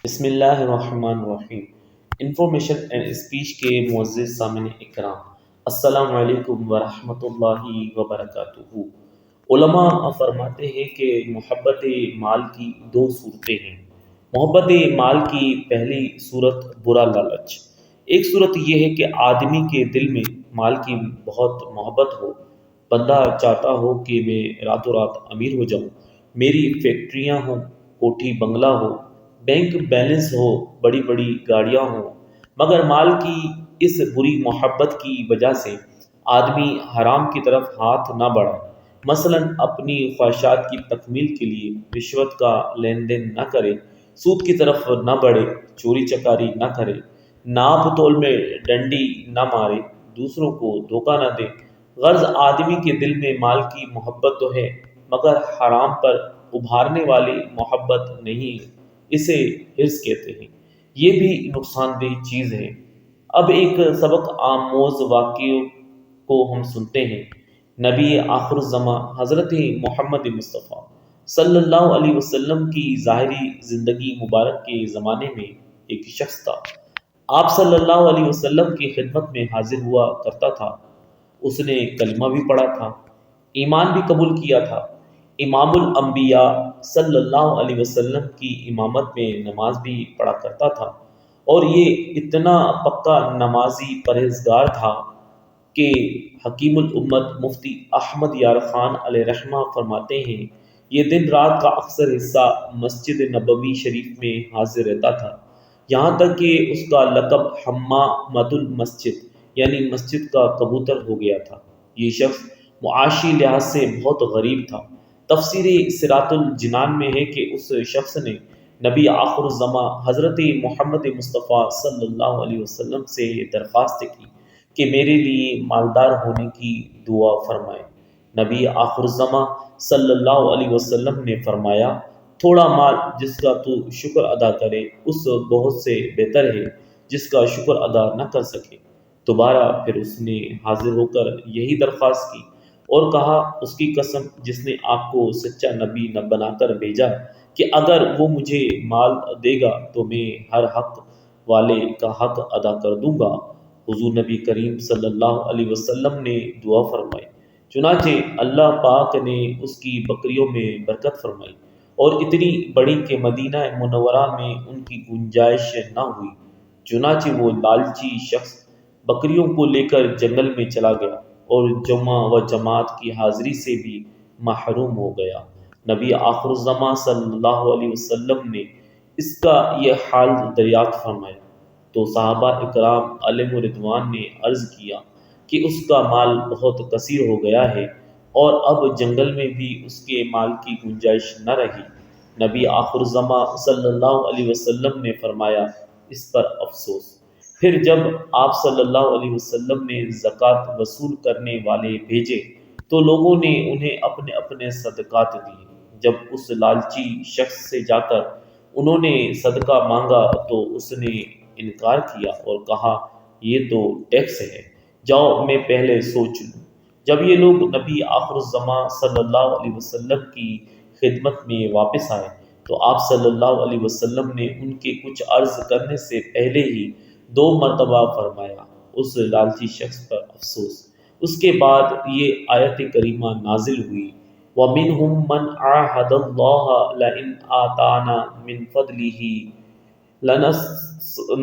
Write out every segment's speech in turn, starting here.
بسم اللہ الرحمن الرحیم۔ انفارمیشن اینڈ اسپیچ کے معزز سامعین اکرام، السلام علیکم ورحمۃ اللہ وبرکاتہ۔ علماء فرماتے ہیں کہ محبت مال کی دو صورتیں ہیں۔ محبت مال کی پہلی صورت برا لالچ۔ ایک صورت یہ ہے کہ آدمی کے دل میں مال کی بہت محبت ہو، بندہ چاہتا ہو کہ میں راتوں رات امیر ہو جاؤں، میری فیکٹریاں ہوں، کوٹھی بنگلہ ہو، بینک بیلنس ہو، بڑی بڑی گاڑیاں ہوں، مگر مال کی اس بری محبت کی وجہ سے آدمی حرام کی طرف ہاتھ نہ بڑھائے، مثلا اپنی خواہشات کی تکمیل کے لیے رشوت کا لین دین نہ کرے، سود کی طرف نہ بڑھے، چوری چکاری نہ کرے، ناپ تول میں ڈنڈی نہ مارے، دوسروں کو دھوکہ نہ دے۔ غرض آدمی کے دل میں مال کی محبت تو ہے، مگر حرام پر ابھارنے والی محبت نہیں ہے، اسے حرص کہتے ہیں۔ یہ بھی نقصان دہ چیز ہے۔ اب ایک سبق آموز واقعے کو ہم سنتے ہیں۔ نبی آخر الزماں حضرت محمد مصطفیٰ صلی اللہ علیہ وسلم کی ظاہری زندگی مبارک کے زمانے میں ایک شخص تھا۔ آپ صلی اللہ علیہ وسلم کی خدمت میں حاضر ہوا کرتا تھا۔ اس نے کلمہ بھی پڑھا تھا، ایمان بھی قبول کیا تھا، امام الانبیاء صلی اللہ علیہ وسلم کی امامت میں نماز بھی پڑھا کرتا تھا، اور یہ اتنا پکا نمازی پرہیزگار تھا کہ حکیم الامت مفتی احمد یار خان علیہ رحمہ فرماتے ہیں، یہ دن رات کا اکثر حصہ مسجد نبوی شریف میں حاضر رہتا تھا، یہاں تک کہ اس کا لقب حمامۃ المسجد یعنی مسجد کا کبوتر ہو گیا تھا۔ یہ شخص معاشی لحاظ سے بہت غریب تھا۔ تفسیر صراط الجنان میں ہے کہ اس شخص نے نبی آخر الزماں حضرت محمد مصطفیٰ صلی اللہ علیہ وسلم سے درخواست کی کہ میرے لیے مالدار ہونے کی دعا فرمائے۔ نبی آخر الزماں صلی اللہ علیہ وسلم نے فرمایا، تھوڑا مال جس کا تو شکر ادا کرے اس بہت سے بہتر ہے جس کا شکر ادا نہ کر سکے۔ دوبارہ پھر اس نے حاضر ہو کر یہی درخواست کی اور کہا، اس کی قسم جس نے آپ کو سچا نبی نہ بنا کر بھیجا کہ اگر وہ مجھے مال دے گا تو میں ہر حق والے کا حق ادا کر دوں گا۔ حضور نبی کریم صلی اللہ علیہ وسلم نے دعا فرمائی، چنانچہ اللہ پاک نے اس کی بکریوں میں برکت فرمائی اور اتنی بڑی کہ مدینہ منورہ میں ان کی گنجائش نہ ہوئی۔ چنانچہ وہ لالچی شخص بکریوں کو لے کر جنگل میں چلا گیا اور جمعہ و جماعت کی حاضری سے بھی محروم ہو گیا۔ نبی آخر الزماں صلی اللہ علیہ وسلم نے اس کا یہ حال دریافت فرمایا تو صحابہ اکرام علیہم رضوان نے عرض کیا کہ اس کا مال بہت کثیر ہو گیا ہے اور اب جنگل میں بھی اس کے مال کی گنجائش نہ رہی۔ نبی آخر الزماں صلی اللہ علیہ وسلم نے فرمایا، اس پر افسوس۔ پھر جب آپ صلی اللہ علیہ وسلم نے زکوٰۃ وصول کرنے والے بھیجے تو لوگوں نے انہیں اپنے اپنے صدقات دیے۔ جب اس لالچی شخص سے جا کر انہوں نے صدقہ مانگا تو اس نے انکار کیا اور کہا، یہ تو ٹیکس ہے، جاؤ میں پہلے سوچ لوں۔ جب یہ لوگ نبی آخر الزماں صلی اللہ علیہ وسلم کی خدمت میں واپس آئے تو آپ صلی اللہ علیہ وسلم نے ان کے کچھ عرض کرنے سے پہلے ہی 2 مرتبہ فرمایا، اس لالچی شخص پر افسوس۔ اس کے بعد یہ آیت کریمہ نازل ہوئی، وَمِنْهُمْ مَنْ عَاهَدَ اللَّهَ لَئِنْ آتَانَا مِنْ فَضْلِهِ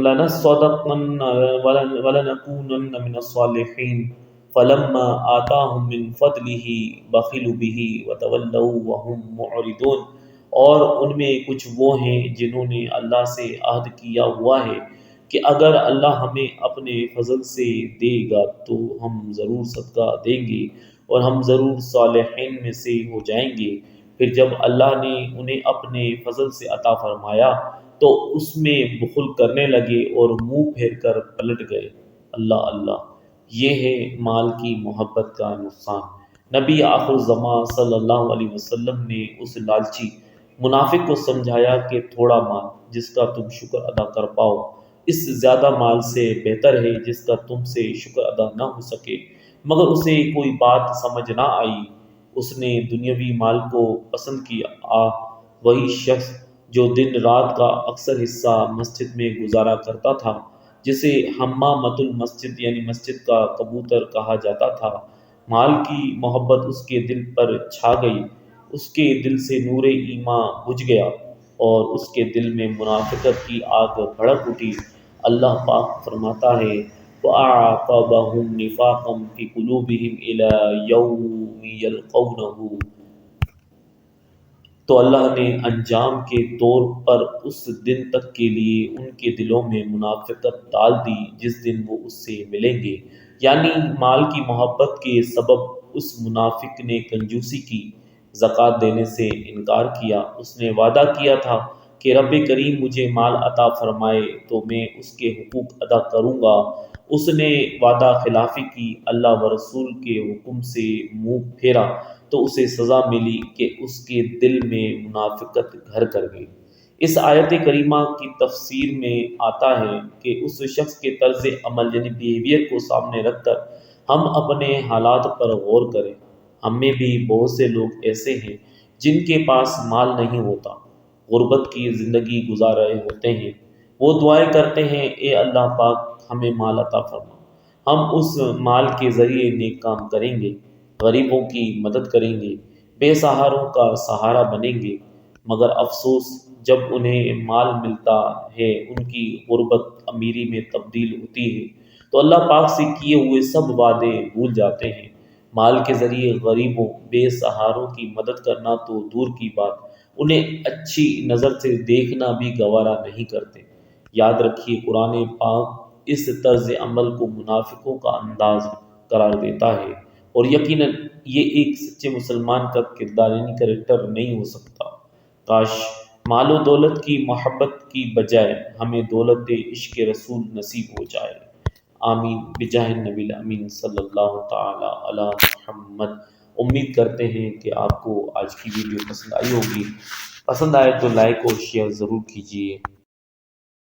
لَنَصَّدَقَنَّ وَلَنَكُونَنَّ مِنَ الصَّالِحِينَ فَلَمَّا آتَاهُم مِّن فَضْلِهِ بَخِلُوا بِهِ وَتَوَلَّوْا وَهُم مُّعْرِضُونَ۔ اور ان میں کچھ وہ ہیں جنہوں نے اللہ سے عہد کیا ہوا ہے کہ اگر اللہ ہمیں اپنے فضل سے دے گا تو ہم ضرور صدقہ دیں گے اور ہم ضرور صالحین میں سے ہو جائیں گے۔ پھر جب اللہ نے انہیں اپنے فضل سے عطا فرمایا تو اس میں بخل کرنے لگے اور منہ پھیر کر پلٹ گئے۔ اللہ اللہ، یہ ہے مال کی محبت کا نقصان۔ نبی آخر الزماں صلی اللہ علیہ وسلم نے اس لالچی منافق کو سمجھایا کہ تھوڑا مال جس کا تم شکر ادا کر پاؤ اس زیادہ مال سے بہتر ہے جس کا تم سے شکر ادا نہ ہو سکے، مگر اسے کوئی بات سمجھ نہ آئی، اس نے دنیاوی مال کو پسند کیا۔ وہی شخص جو دن رات کا اکثر حصہ مسجد میں گزارا کرتا تھا، جسے حمامۃ المسجد یعنی مسجد کا کبوتر کہا جاتا تھا۔ مال کی محبت اس کے دل پر چھا گئی، اس کے دل سے نور ایمان بجھ گیا اور اس کے دل میں منافقت کی آگ بھڑک اٹھی۔ اللہ پاک فرماتا ہے وَأَعْقَبَهُمْ نِفَاقًا فِي قُلُوبِهِمْ إِلَى يَوْمِ يَلْقَوْنَهُ، تو اللہ نے انجام کے طور پر اس دن تک کے لیے ان کے دلوں میں منافقت ڈال دی جس دن وہ اس سے ملیں گے۔ یعنی مال کی محبت کے سبب اس منافق نے کنجوسی کی، زکوٰۃ دینے سے انکار کیا۔ اس نے وعدہ کیا تھا کہ رب کریم مجھے مال عطا فرمائے تو میں اس کے حقوق ادا کروں گا۔ اس نے وعدہ خلافی کی، اللہ و رسول کے حکم سے منہ پھیرا تو اسے سزا ملی کہ اس کے دل میں منافقت گھر کر گئی۔ اس آیت کریمہ کی تفسیر میں آتا ہے کہ اس شخص کے طرز عمل یعنی بیہیویئر کو سامنے رکھ کر ہم اپنے حالات پر غور کریں۔ ہم میں بھی بہت سے لوگ ایسے ہیں جن کے پاس مال نہیں ہوتا، غربت کی زندگی گزار رہے ہوتے ہیں۔ وہ دعائیں کرتے ہیں اے اللہ پاک ہمیں مال عطا فرما، ہم اس مال کے ذریعے نیک کام کریں گے، غریبوں کی مدد کریں گے، بے سہاروں کا سہارا بنیں گے۔ مگر افسوس جب انہیں مال ملتا ہے ان کی غربت امیری میں تبدیل ہوتی ہے تو اللہ پاک سے کیے ہوئے سب وعدے بھول جاتے ہیں۔ مال کے ذریعے غریبوں بے سہاروں کی مدد کرنا تو دور کی بات، انہیں اچھی نظر سے دیکھنا بھی گوارا نہیں کرتے۔ یاد رکھیے قرآن پاک اس طرز عمل کو منافقوں کا انداز قرار دیتا ہے، اور یقیناً یہ ایک سچے مسلمان کا کردار یعنی کریکٹر نہیں ہو سکتا۔ کاش مال و دولت کی محبت کی بجائے ہمیں دولت عشق رسول نصیب ہو جائے۔ آمین بجاہ النبی الامین صلی اللہ تعالی علی محمد۔ امید کرتے ہیں کہ آپ کو آج کی ویڈیو پسند آئی ہوگی۔ پسند آئے تو لائک اور شیئر ضرور کیجیے۔